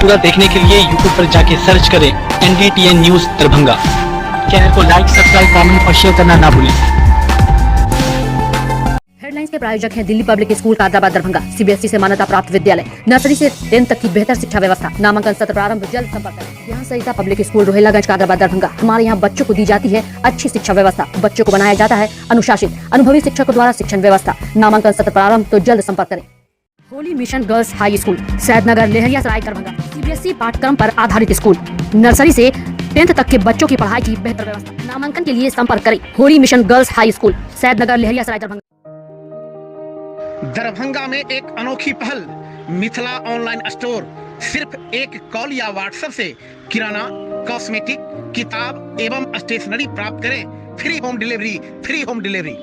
पूरा देखने के लिए यूट्यूब पर जाके सर्च करें NDTN न्यूज दरभंगा। चैनल को लाइक, सब्सक्राइब, कमेंट और शेयर करना ना भूलें। हेडलाइंस के प्रायोजक हैं Delhi public school Kadrabad Darbhanga, CBSE से मान्यता प्राप्त विद्यालय, नर्सरी से 10th तक की बेहतर शिक्षा व्यवस्था। नामांकन सत्र प्रारंभ जल्द संपर्क करें। यहाँ सरिता पब्लिक स्कूल रोहिलागंज कादराबाद दरभंगा। हमारे यहाँ बच्चों को दी जाती है अच्छी शिक्षा व्यवस्था, बच्चों को बनाया जाता है अनुशासित, अनुभवी शिक्षकों द्वारा शिक्षण व्यवस्था। नामांकन सत्र प्रारंभ तो जल्द संपर्क करें। Holy mission girls high school, Saidnagar, Laheriasarai, Darbhanga. CBSE पाठ्यक्रम पर आधारित स्कूल, नर्सरी से 10th तक के बच्चों की पढ़ाई की बेहतर व्यवस्था। नामांकन के लिए संपर्क करें। Holy mission girls high school, Saidnagar, Laheriasarai, Darbhanga. Darbhanga में एक अनोखी पहल, मिथिला ऑनलाइन स्टोर। सिर्फ एक कॉल या व्हाट्सएप से किराना, कॉस्मेटिक, किताब एवं स्टेशनरी प्राप्त करें। Free home delivery, free home delivery.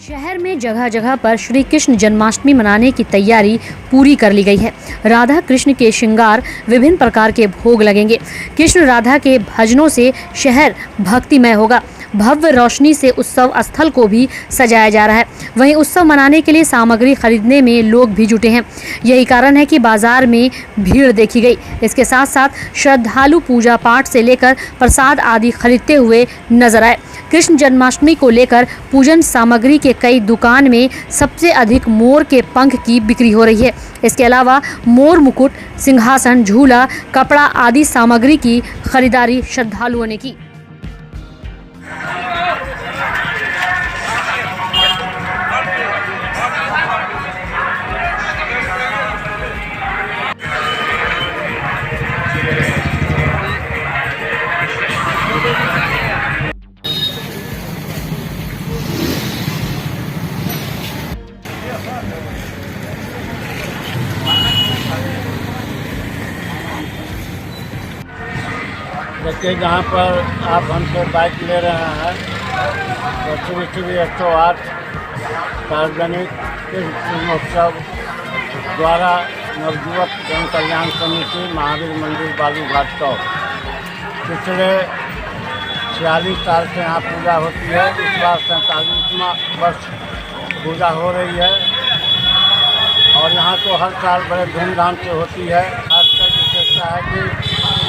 शहर में जगह जगह पर श्री कृष्ण जन्माष्टमी मनाने की तैयारी पूरी कर ली गई है। राधा कृष्ण के श्रृंगार, विभिन्न प्रकार के भोग लगेंगे। कृष्ण राधा के भजनों से शहर भक्तिमय होगा। भव्य रोशनी से उत्सव स्थल को भी सजाया जा रहा है। वहीं उत्सव मनाने के लिए सामग्री खरीदने में लोग भी जुटे हैं। यही कारण है कि बाजार में भीड़ देखी गई। इसके साथ साथ श्रद्धालु पूजा पाठ से लेकर प्रसाद आदि खरीदते हुए नजर आए। कृष्ण जन्माष्टमी को लेकर पूजन सामग्री के कई दुकान में सबसे अधिक मोर के पंख की बिक्री हो रही है। इसके अलावा मोर मुकुट, सिंहासन, झूला, कपड़ा आदि सामग्री की खरीदारी श्रद्धालुओं ने की। देखिए, जहाँ पर आप हमसे बाइक ले रहे हैं तो श्री 108 सार्वजनिक फिल्मोत्सव द्वारा नवयुवक जन कल्याण समिति महावीर मंदिर बालूघाट चौक, पिछले 46 साल से यहाँ पूजा होती है। इस बार 47वां वर्ष पूजा हो रही है और यहाँ तो हर साल बड़े धूमधाम से होती है। खासकर विशेषता है कि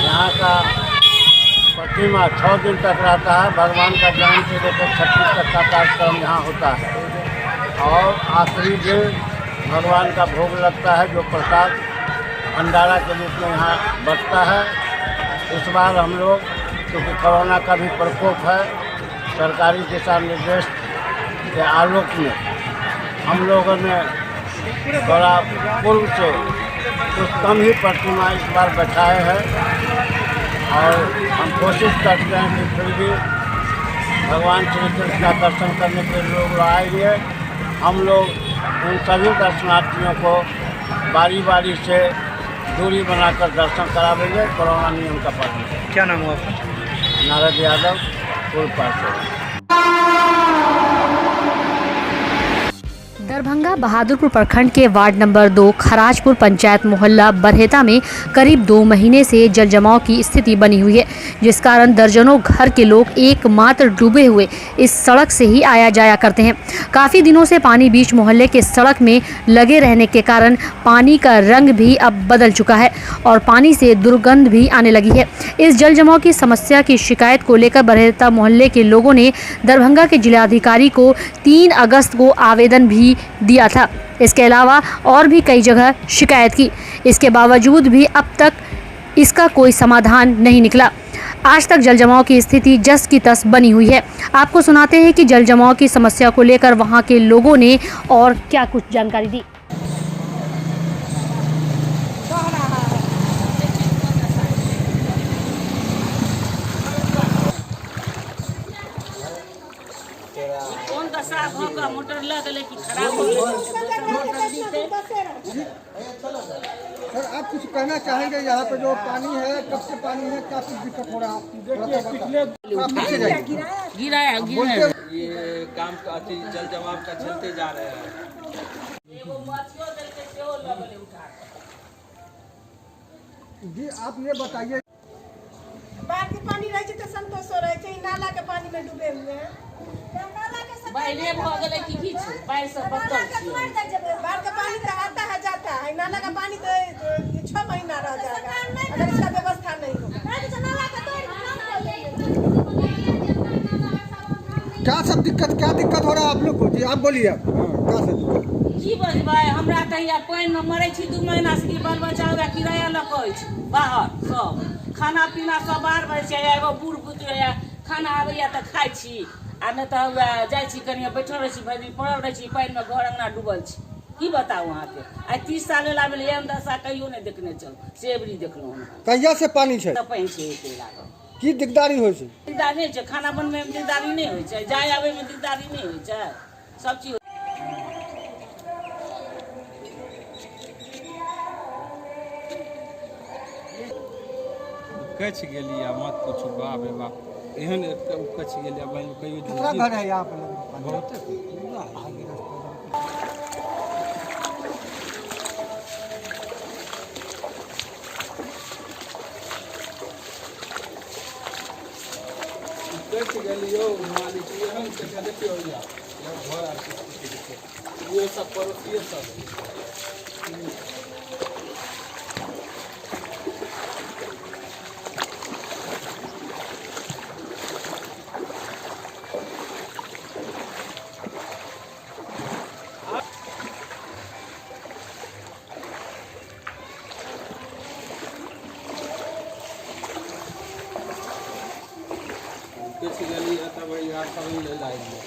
यहाँ का प्रतिमा 6 दिन तक रहता है। भगवान का जन्म से लेकर 36 तक का कार्यक्रम यहाँ होता है और आखिरी दिन भगवान का भोग लगता है, जो प्रसाद भंडारा के रूप में यहाँ बचता है। इस बार हम लोग, क्योंकि कोरोना का भी प्रकोप है, सरकारी दिशा निर्देश के आलोक में हम लोगों ने थोड़ा पूर्व से कुछ कम ही प्रतिमा इस बार बैठाए हैं और हम कोशिश करते हैं कि फिर भी भगवान श्री कृष्ण का दर्शन करने के लोग आएंगे। हम लोग उन सभी दर्शनार्थियों को बारी बारी से दूरी बनाकर दर्शन करावेंगे, कोरोना नियम का पालन। क्या नाम हुआ आपका? नारद यादव, पूर्व पार्षद। दरभंगा बहादुरपुर प्रखंड के वार्ड नंबर 2 खराजपुर पंचायत मोहल्ला बरहेता में करीब 2 महीने से जल जमाव की स्थिति बनी हुई है, जिस कारण दर्जनों घर के लोग एकमात्र डूबे हुए इस सड़क से ही आया जाया करते हैं। काफ़ी दिनों से पानी बीच मोहल्ले के सड़क में लगे रहने के कारण पानी का रंग भी अब बदल चुका है और पानी से दुर्गंध भी आने लगी है। इस जल जमाव की समस्या की शिकायत को लेकर बरहेता मोहल्ले के लोगों ने दरभंगा के जिलाधिकारी को 3 अगस्त को आवेदन भी दिया था। इसके अलावा और भी कई जगह शिकायत की। इसके बावजूद भी अब तक इसका कोई समाधान नहीं निकला। आज तक जल जमाव की स्थिति जस की तस बनी हुई है। आपको सुनाते हैं कि जल जमाव की समस्या को लेकर वहां के लोगों ने और क्या कुछ जानकारी दी। कौन का साफ होगा, मोटर लग कि खराब हो गया। सर, आप कुछ कहना चाहेंगे? यहाँ पे जो पानी है, कब से पानी है, क्या कुछ दिक्कत हो रहा है? गिराया ये काम का जल जमाव का चलते जा रहे हैं। जी, आप ये बताइए। बाकी पानी रहे तो संतोष हो रहे, नाला के पानी में डूबे हुए हैं। नाला के बाहरे भ गेलै कि की छै बाढ़ि से बदल छै बाढ़ का पानी तो आता है जाता है, नाला का पानी तो 6 महीना रह जाएगा अगर इसका व्यवस्था नहीं होगा। क्या दिक्कत हो रहा है आप लोग को जी? आप बोलिए आप। क्या सब दिक्कत? की बजबै हमरा त या पानि में मरै छी 2 महीना से, बाल बच्चा हुआ किराया लकै छै बाहर, सब खाना पीना सब बाहर भरै छै। एगो बूढ़ बुजुर्ग या खाना आबैया त खाइ छी, आ नहि त हुआ जाइ छी कनिया बैठल रहै छी, भरि दिन पड़ल रहै छी पानि में, घर अंगना डूबल छी। की बताऊ अहाँके? आइ 30 साल भेला भेलै एहन दशा कहियो नहि देखने चल, सेबरी देखलहुँ हम। कहिया से पानी छै? पानि छै एते लागल। की दिकदारी होइ छै? दिकदारी नहि छै, खाना बनबै में दिकदारी नहि होइ छै, जाय आबै में दिकदारी नहि होइ छै, सब चीज। कच गेलिए मत कुछ बाप रे बाप एहन कच गेलिए बहन कहियो कितना घर है यहाँ पे? बहुत कच गेलियो मालिक एहन के देखियो या घर आर के देखियो ये सब पड़ोसिए सब कुछ गली है तब यार सब ले लाएंगे।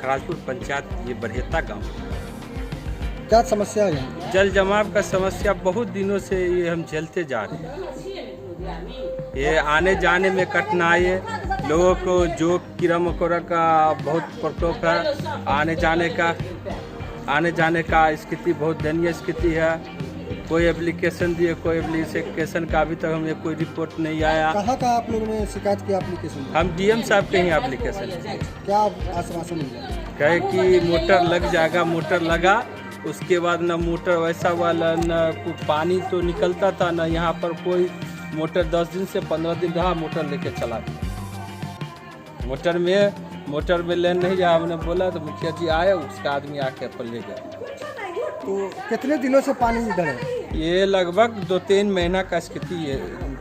खराजपुर पंचायत ये बरहेता गांव, क्या समस्या है यहाँ? जल जमाव का समस्या बहुत दिनों से ये हम झेलते जा रहे हैं। ये आने जाने में कठिनाई है, लोगों को जो कीड़ा मकोड़ा का बहुत प्रकोप है, आने जाने का स्थिति बहुत दयनीय स्थिति है। कोई एप्लीकेशन दिए, कोई एप्लीकेशन का अभी तक हमें कोई रिपोर्ट नहीं आया। कहाँ का आप लोगों ने शिकायत की एप्लीकेशन? हम डीएम साहब के ही एप्लीकेशन दिए। क्या आश्वासन मिला? कहे कि मोटर लग जाएगा, मोटर लगा, उसके बाद न मोटर वैसा वाला न पानी तो निकलता था, न यहाँ पर कोई मोटर 10 दिन से 15 दिन रहा, मोटर लेके चला गया। मोटर में लेन नहीं जा, हमने बोला तो मुखिया जी आए, उसका आदमी आके पर ले गया। तो कितने दिनों से पानी इधर है? ये लगभग 2-3 महीना का स्थिति है,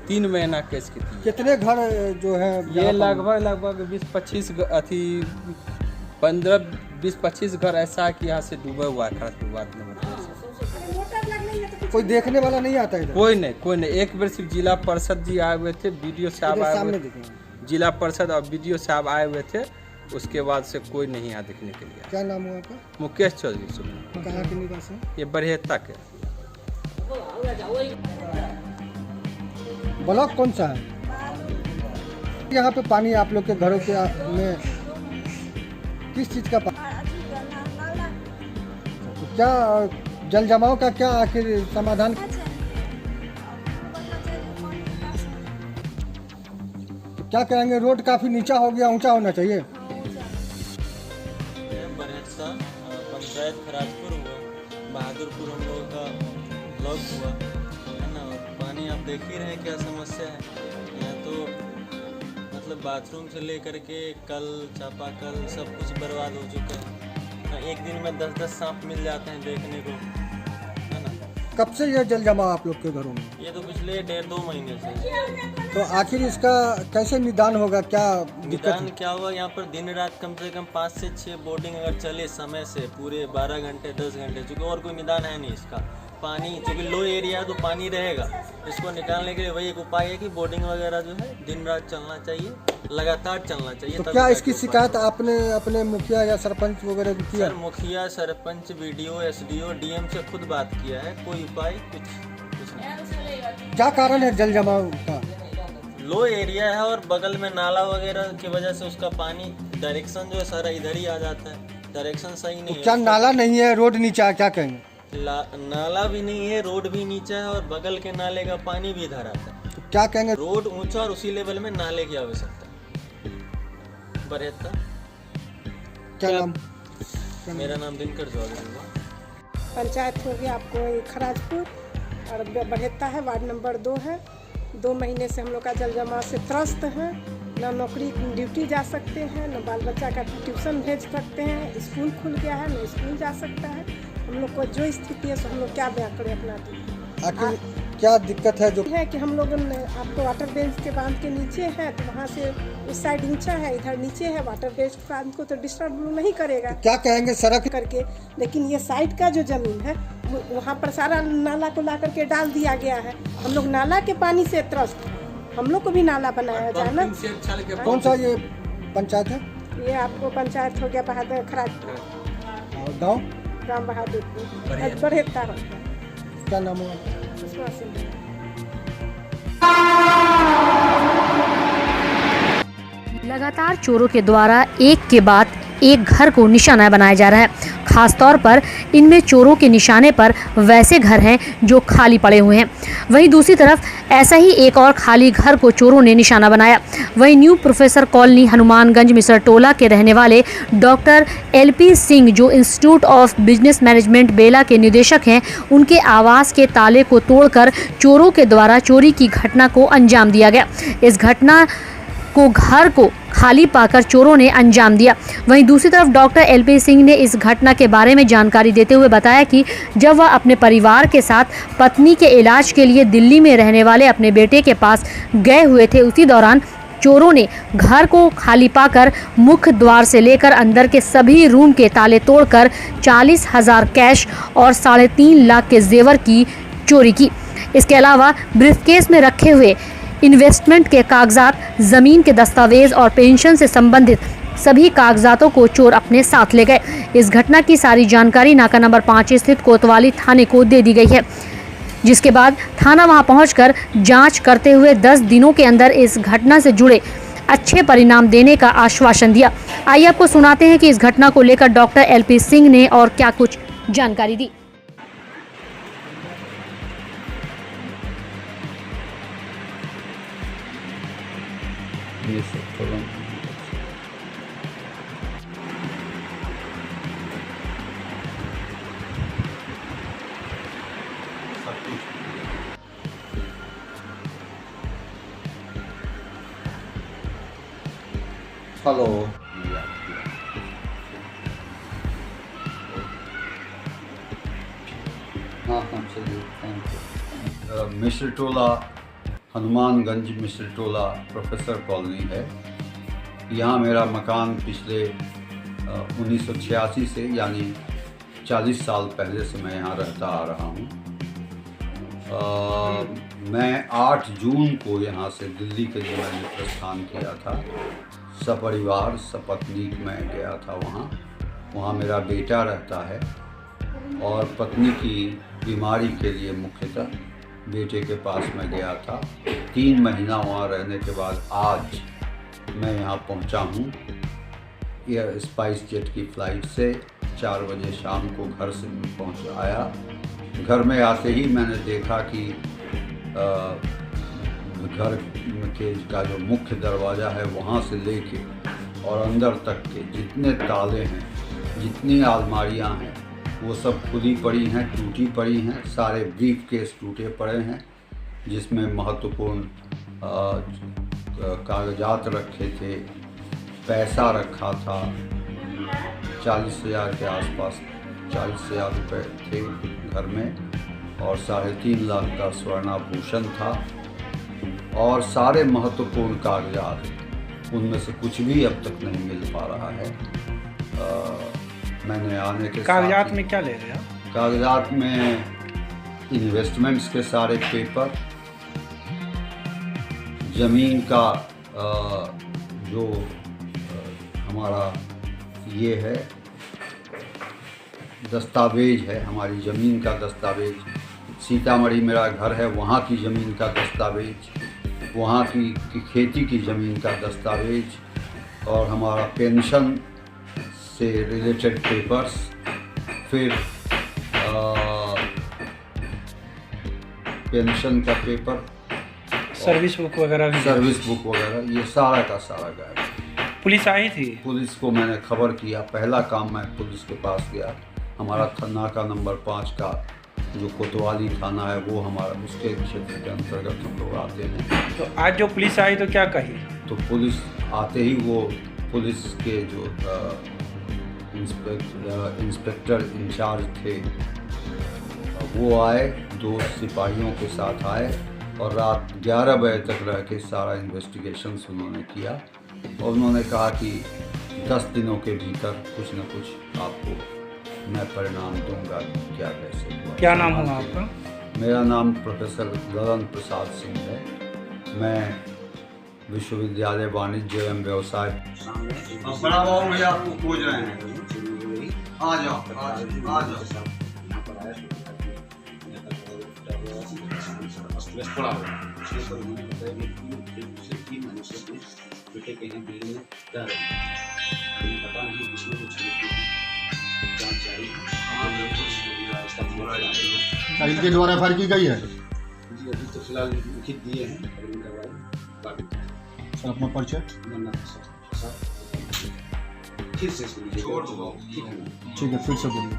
3 महीना की स्थिति। कितने घर जो है? ये लगभग 20-25 अथी 15-20-25 घर ऐसा है कि यहाँ से डूबा हुआ है खराजपुर वार्ड नंबर। कोई देखने वाला नहीं आता इधर? कोई नहीं। एक बार सिर्फ जिला परिषद जी आए हुए थे, बीडीओ साहब आए हुए थे, जिला परिषद और बीडीओ साहब आए हुए थे, उसके बाद से कोई नहीं यहाँ देखने के लिए। क्या नाम हुआ आपका? मुकेश चौधरी सुन। कहाँ के निवासी? ये बरहेता के। ब्लॉक कौन सा है? यहाँ पे पानी आप लोग के घरों के में किस चीज का पानी? तो क्या जल जमाव का क्या आखिर समाधान? तो क्या कहेंगे? रोड काफी नीचा हो गया, ऊंचा होना चाहिए। पंचायत खराजपुर हुआ, बहादुरपुर हम लोगों का ब्लॉक हुआ है ना, पानी आप देख ही रहे हैं क्या समस्या है। यहाँ तो मतलब बाथरूम से लेकर के कल चापाकल सब कुछ बर्बाद हो चुका है। एक दिन में 10-10 सांप मिल जाते हैं देखने को, है ना। कब से यह जल जमा आप लोग के घरों में? ये तो पिछले 1.5-2 महीने से। तो आखिर इसका कैसे निदान होगा, क्या दिक्कत निदान है? क्या हुआ, यहाँ पर दिन रात कम से कम 5 से 6 बोर्डिंग अगर चले समय से पूरे 12 घंटे 10 घंटे, चूँकि और कोई निदान है नहीं इसका। पानी चूँकि लो एरिया है तो पानी रहेगा, इसको निकालने के लिए वही एक उपाय है कि बोर्डिंग वगैरह जो है दिन रात चलना चाहिए, लगातार चलना चाहिए। तो क्या इसकी शिकायत आपने अपने मुखिया या सरपंच वगैरह को किया? सर मुखिया, सरपंच, बीडीओ, एसडीओ, डीएम से खुद बात किया है, कोई उपाय कुछ नहीं। क्या कारण है जल जमाव का? लो एरिया है और बगल में नाला वगैरह की वजह से उसका पानी डायरेक्शन जो है सारा इधर ही आ जाता है, डायरेक्शन सही नहीं है। क्या नाला नहीं है, रोड नीचा है, क्या कहेंगे? नाला भी नहीं है, रोड भी नीचा है और बगल के नाले का पानी भी इधर आता है। तो क्या कहेंगे? रोड ऊंचा और उसी लेवल में नाले की आवश्यकता है। बरहेता। क्या नाम? मेरा नाम दिनकर चौधरी हुआ। पंचायत हो गया आपको खराजपुर और बढ़ेता है, वार्ड नंबर 2 है। 2 महीने से हम लोग का जल जमाव से त्रस्त है। न नौकरी ड्यूटी जा सकते हैं, न बाल बच्चा का ट्यूशन भेज सकते हैं, स्कूल खुल गया है न स्कूल जा सकता है। हम लोग को जो स्थिति है सो हम लोग क्या बयां करें अपना। आखिर क्या दिक्कत है? जो है कि हम लोग आपको वाटर बेंच के बांध के नीचे है, तो वहाँ से उस साइड ऊंचा है, इधर नीचे है। वाटर बेंच बांध को तो डिस्टर्ब नहीं करेगा, क्या कहेंगे सड़क करके। लेकिन ये साइड का जो जमीन है वहाँ पर सारा नाला को ला करके डाल दिया गया है। हम लोग नाला के पानी से त्रस्त, हम लोग को भी नाला बनाया जाए ना। कौन सा ये पंचायत है? ये आपको पंचायत हो गया बहादुर खराजपुर, और गाँव बहादुरपुर बढ़ेता है। क्या नाम है? सुषमा सिंह। लगातार चोरों के द्वारा एक के बाद एक घर को निशाना बनाया जा रहा है। खासतौर पर इनमें चोरों के निशाने पर वैसे घर हैं जो खाली पड़े हुए हैं। वहीं दूसरी तरफ ऐसा ही एक और खाली घर को चोरों ने निशाना बनाया। वहीं new professor colony Hanumanganj Misartola के रहने वाले डॉक्टर LP सिंह, जो इंस्टीट्यूट ऑफ बिजनेस मैनेजमेंट बेला के निदेशक हैं, उनके आवास के ताले को तोड़कर चोरों के द्वारा चोरी की घटना को अंजाम दिया गया। इस घटना को घर को खाली पाकर चोरों ने अंजाम दिया। वहीं दूसरी तरफ डॉक्टर LP सिंह ने इस घटना के बारे में जानकारी देते हुए बताया कि जब वह अपने परिवार के साथ पत्नी के इलाज के लिए दिल्ली में रहने वाले अपने बेटे के पास गए हुए थे, उसी दौरान चोरों ने घर को खाली पाकर मुख्य द्वार से लेकर अंदर के सभी रूम के ताले तोड़कर 40,000 कैश और 3.5 लाख के जेवर की चोरी की। इसके अलावा ब्रीफकेस में रखे हुए इन्वेस्टमेंट के कागजात, जमीन के दस्तावेज और पेंशन से संबंधित सभी कागजातों को चोर अपने साथ ले गए। इस घटना की सारी जानकारी नाका नंबर 5 स्थित कोतवाली थाने को दे दी गई है, जिसके बाद थाना वहां पहुंचकर जांच करते हुए 10 दिनों के अंदर इस घटना से जुड़े अच्छे परिणाम देने का आश्वासन दिया। आइए आपको सुनाते हैं कि इस घटना को लेकर डॉक्टर LP सिंह ने और क्या कुछ जानकारी दी। हेलो, हाँ चलिए, thank you. Misratola Hanumanganj Misratola professor colony है। यहाँ मेरा मकान पिछले 1986 से यानी 40 साल पहले से मैं यहाँ रहता आ रहा हूँ। मैं 8 जून को यहाँ से दिल्ली के लिए मैंने प्रस्थान किया था। सपरिवार सपत्नी मैं गया था वहाँ मेरा बेटा रहता है और पत्नी की बीमारी के लिए मुख्यतः बेटे के पास मैं गया था। 3 महीना वहाँ रहने के बाद आज मैं यहाँ पहुँचा हूँ एयर स्पाइस जेट की फ़्लाइट से। 4 बजे शाम को घर से पहुँच आया। घर में आते ही मैंने देखा कि घर के का जो मुख्य दरवाज़ा है वहाँ से लेके और अंदर तक के जितने ताले हैं, जितनी अलमारियाँ हैं, वो सब खुली पड़ी हैं, टूटी पड़ी हैं। सारे ब्रीफ केस टूटे पड़े हैं जिसमें महत्वपूर्ण कागजात रखे थे, पैसा रखा था 40,000 के आसपास, 40,000 रुपये थे घर में और 3.5 लाख का स्वर्णाभूषण था और सारे महत्वपूर्ण कागजात, उनमें से कुछ भी अब तक नहीं मिल पा रहा है। मैंने आने के कागजात में क्या ले रहे हैं? कागजात में इन्वेस्टमेंट्स के सारे पेपर, ज़मीन का जो हमारा ये है दस्तावेज है, हमारी ज़मीन का दस्तावेज, सीतामढ़ी मेरा घर है, वहाँ की ज़मीन का दस्तावेज, वहाँ की खेती की ज़मीन का दस्तावेज और हमारा पेंशन से रिलेटेड पेपर्स, फिर पेंशन का पेपर, सर्विस बुक वगैरह भी, सर्विस बुक वगैरह, ये सारा का सारा गायब। पुलिस आई थी? पुलिस को मैंने खबर किया, पहला काम मैं पुलिस के पास गया। हमारा नाका नंबर 5 का जो कोतवाली थाना है वो हमारा, उसके क्षेत्र के अंतर्गत हम लोग आते हैं। तो आज जो पुलिस आई तो क्या कही? तो पुलिस आते ही वो पुलिस के जो इंस्पेक्टर इंचार्ज थे वो आए, 2 सिपाहियों के साथ आए और रात 11 बजे तक रह के सारा इन्वेस्टिगेशंस उन्होंने किया और उन्होंने कहा कि 10 दिनों के भीतर कुछ न कुछ आपको मैं परिणाम दूंगा। क्या कैसे हुआ? क्या नाम हुआ आपका? मेरा नाम प्रोफेसर ललन प्रसाद सिंह है। मैं विश्वविद्यालय वाणिज्य एवं व्यवसाय। बड़ा बाबू भैया आपको खोज रहे हैं, आ जाओ आ जाओ। बेटे के हैं दिल्ली में जा रहे हैं, पता नहीं किसने कुछ इनके द्वारा एफआईआर की गई है जी, अभी तो फिलहाल लिखित दिए हैं, सर अपना परिचय फिर से छोड़ दो, ठीक है फिर से बोलिए।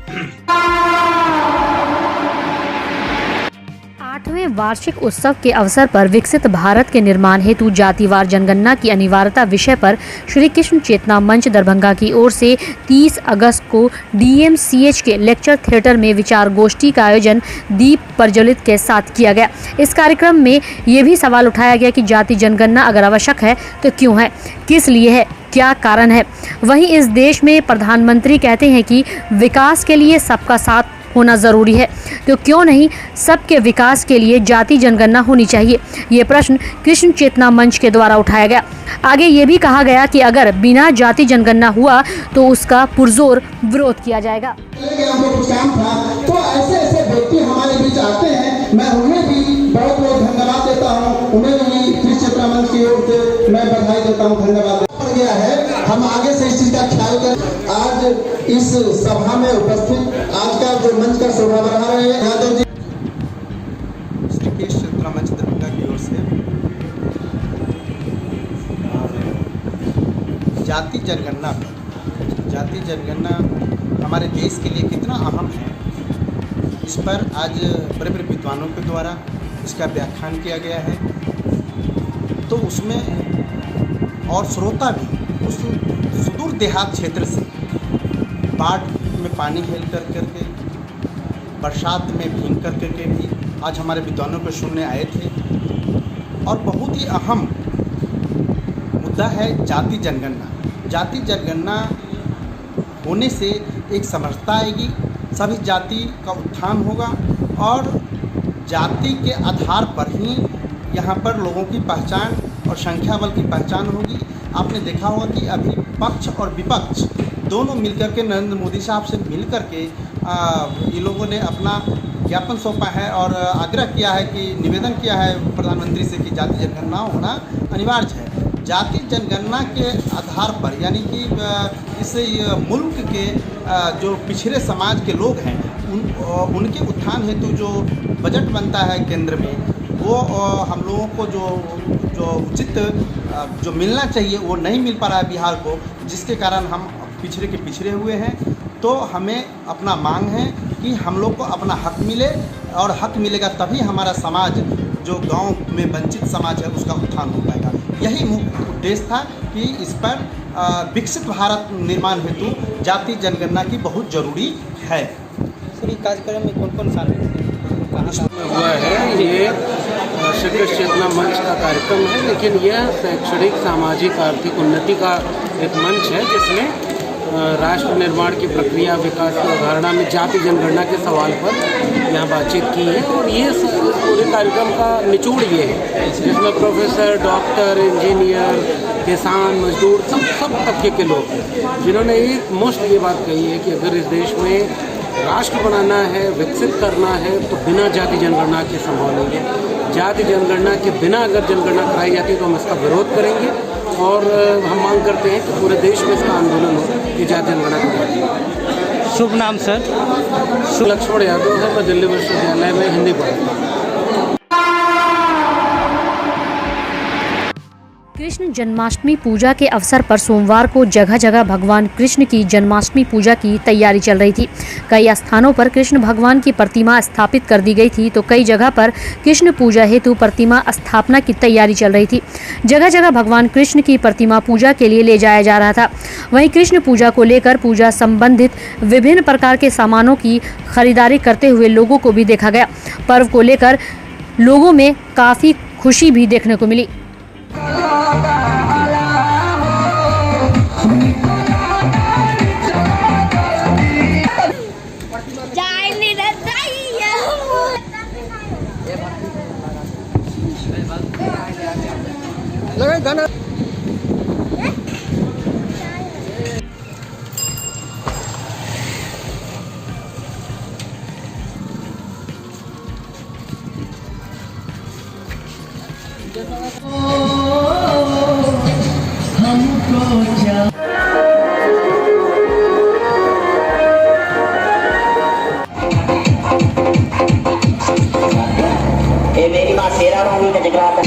8वें वार्षिक उत्सव के अवसर पर विकसित भारत के निर्माण हेतु जातिवार जनगणना की अनिवार्यता विषय पर श्री कृष्ण चेतना मंच दरभंगा की ओर से 30 अगस्त को DMCH के लेक्चर थिएटर में विचार गोष्ठी का आयोजन दीप प्रज्वलित के साथ किया गया। इस कार्यक्रम में ये भी सवाल उठाया गया कि जाति जनगणना अगर आवश्यक है तो क्यों है, किस लिए है, क्या कारण है। वहीं इस देश में प्रधानमंत्री कहते हैं कि विकास के लिए सबका साथ होना ज़रूरी है, तो क्यों नहीं सबके विकास के लिए जाति जनगणना होनी चाहिए। ये प्रश्न कृष्ण चेतना मंच के द्वारा उठाया गया। आगे ये भी कहा गया कि अगर बिना जाति जनगणना हुआ तो उसका पुरजोर विरोध किया जाएगा। तो ऐसे व्यक्ति हमारे बीच आते हैं, मैं उन्हें भी बहुत बहुत धन्यवाद देता हूँ, उन्हें भी कृष्ण चेतना मंच की ओर से मैं बधाई देता हूँ, धन्यवाद गया है। हम आगे से इस चीज का ख्याल कर आज इस सभा में उपस्थित आज का जो मंच का शोभा बढ़ा रहे हैं यादव जी। श्री कृष्ण चेतना मंच दरभंगा की ओर से जाति जनगणना हमारे देश के लिए कितना अहम है, इस पर आज बड़े बड़े विद्वानों के द्वारा इसका व्याख्यान किया गया है। तो उसमें और श्रोता भी उस सुदूर देहात क्षेत्र से बाढ़ में पानी हेल कर करके, बरसात में भीग कर करके भी आज हमारे विद्वानों को सुनने आए थे। और बहुत ही अहम मुद्दा है जाति जनगणना। जाति जनगणना होने से एक समरसता आएगी, सभी जाति का उत्थान होगा और जाति के आधार पर ही यहाँ पर लोगों की पहचान और संख्या बल की पहचान होगी। आपने देखा होगा कि अभी पक्ष और विपक्ष दोनों मिलकर के नरेंद्र मोदी साहब से मिलकर के ये लोगों ने अपना ज्ञापन सौंपा है और आग्रह किया है कि निवेदन किया है प्रधानमंत्री से कि जाति जनगणना होना अनिवार्य है। जाति जनगणना के आधार पर यानी कि इस मुल्क के जो पिछड़े समाज के लोग हैं उनके उत्थान हेतु जो बजट बनता है केंद्र में, वो हम लोगों को जो उचित जो मिलना चाहिए वो नहीं मिल पा रहा है बिहार को, जिसके कारण हम पिछड़े के पिछड़े हुए हैं। तो हमें अपना मांग है कि हम लोग को अपना हक मिले और हक मिलेगा तभी हमारा समाज जो गांव में वंचित समाज है उसका उत्थान हो पाएगा। यही मुख्य उद्देश्य था कि इस पर विकसित भारत निर्माण हेतु जाति जनगणना की बहुत जरूरी है। सर, कार्यक्रम में कौन कौन शामिल थे? हुआ है ये श्रीकृष्ण चेतना मंच का कार्यक्रम है, लेकिन यह शैक्षणिक सामाजिक आर्थिक उन्नति का एक मंच है जिसमें राष्ट्र निर्माण की प्रक्रिया विकास की अवधारणा में जाति जनगणना के सवाल पर यहाँ बातचीत की है। और ये पूरे कार्यक्रम का निचोड़ ये है जिसमें प्रोफेसर, डॉक्टर, इंजीनियर, किसान, मजदूर सब तबके के लोग जिन्होंने एक मुश्त ये बात कही है कि अगर इस देश में राष्ट्र बनाना है, विकसित करना है तो बिना जाति जनगणना के संभव नहीं है। जाति जनगणना के बिना अगर जनगणना कराई जाती है तो हम इसका विरोध करेंगे और हम मांग करते हैं कि पूरे देश में इसका आंदोलन हो कि जाति जनगणना कराई। शुभ नाम सर? लक्ष्मण यादव है, मैं दिल्ली विश्वविद्यालय में हिंदी पढ़ाता हूँ। कृष्ण जन्माष्टमी पूजा के अवसर पर सोमवार को जगह जगह भगवान कृष्ण की जन्माष्टमी पूजा की तैयारी चल रही थी। कई स्थानों पर कृष्ण भगवान की प्रतिमा स्थापित कर दी गई थी तो कई जगह पर कृष्ण पूजा हेतु प्रतिमा स्थापना की तैयारी चल रही थी। जगह जगह भगवान कृष्ण की प्रतिमा पूजा के लिए ले जाया जा रहा था। वहीं कृष्ण पूजा को लेकर पूजा संबंधित विभिन्न प्रकार के सामानों की खरीदारी करते हुए लोगों को भी देखा गया। पर्व को लेकर लोगों में काफ़ी खुशी भी देखने को मिली। गाना मेरी माँ शेरा वाली का जगराता।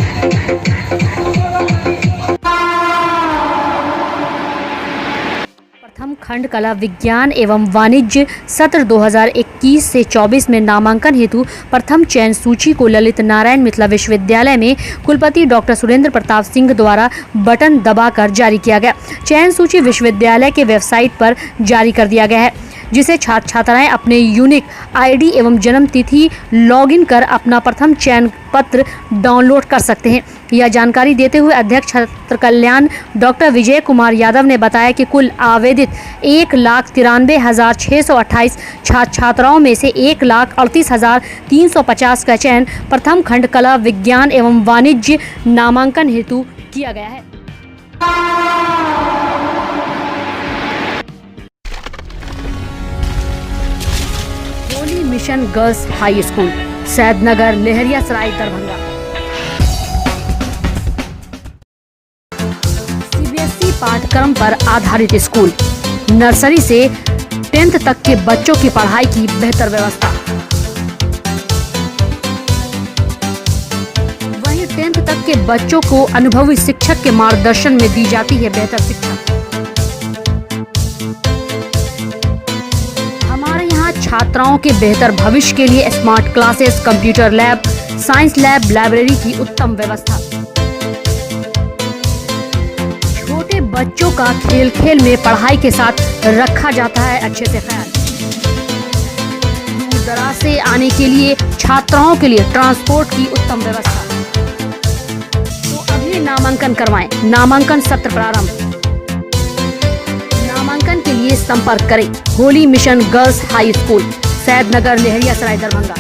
प्रथम खंड कला विज्ञान एवं वाणिज्य सत्र 2021 से 24 में नामांकन हेतु प्रथम चयन सूची को ललित नारायण मिथिला विश्वविद्यालय में कुलपति डॉक्टर सुरेंद्र प्रताप सिंह द्वारा बटन दबाकर जारी किया गया। चयन सूची विश्वविद्यालय के वेबसाइट पर जारी कर दिया गया है, जिसे छात्र छात्राएं अपने यूनिक आईडी एवं जन्म तिथि लॉगिन कर अपना प्रथम चयन पत्र डाउनलोड कर सकते हैं। यह जानकारी देते हुए अध्यक्ष छात्र कल्याण डॉक्टर विजय कुमार यादव ने बताया कि कुल आवेदित 1,93,628 छात्र छात्राओं में से 1,38,350 का चयन प्रथम खंड कला विज्ञान एवं वाणिज्य नामांकन हेतु किया गया है। Holi mission girls high school, Saidnagar, Laheriasarai, Darbhanga. CBSE पाठ्यक्रम पर आधारित स्कूल, नर्सरी से 10th तक के बच्चों की पढ़ाई की बेहतर व्यवस्था। वहीं 10th तक के बच्चों को अनुभवी शिक्षक के मार्गदर्शन में दी जाती है बेहतर शिक्षा। छात्राओं के बेहतर भविष्य के लिए smart classes, computer lab, science lab, library की उत्तम व्यवस्था। छोटे बच्चों का खेल खेल में पढ़ाई के साथ रखा जाता है अच्छे से ख्याल। दूर दराज से आने के लिए छात्राओं के लिए ट्रांसपोर्ट की उत्तम व्यवस्था। तो अभी नामांकन करवाएं। नामांकन सत्र प्रारंभ। नामांकन के लिए संपर्क करें holy mission girls high school, Saidnagar, Laheriasarai, Darbhanga.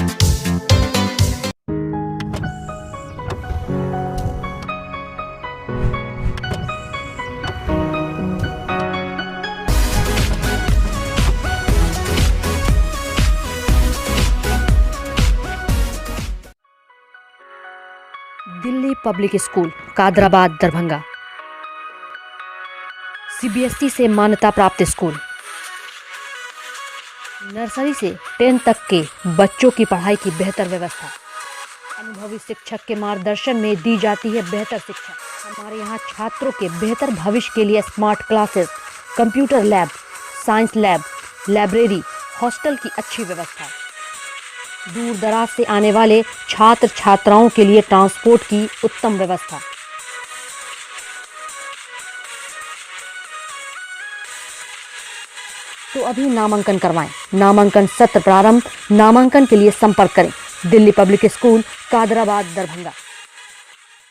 Delhi public school, Kadrabad, Darbhanga. CBSE से मान्यता प्राप्त स्कूल, नर्सरी से 10th तक के बच्चों की पढ़ाई की बेहतर व्यवस्था। अनुभवी शिक्षक के मार्गदर्शन में दी जाती है बेहतर शिक्षा। हमारे यहाँ छात्रों के बेहतर भविष्य के लिए smart classes, computer lab, science lab, library, hostel की अच्छी व्यवस्था। दूर दराज से आने वाले छात्र छात्राओं के लिए ट्रांसपोर्ट की उत्तम व्यवस्था। तो अभी नामांकन करवाएं। नामांकन सत्र प्रारंभ। नामांकन के लिए संपर्क करें दिल्ली पब्लिक स्कूल, कादराबाद, दरभंगा।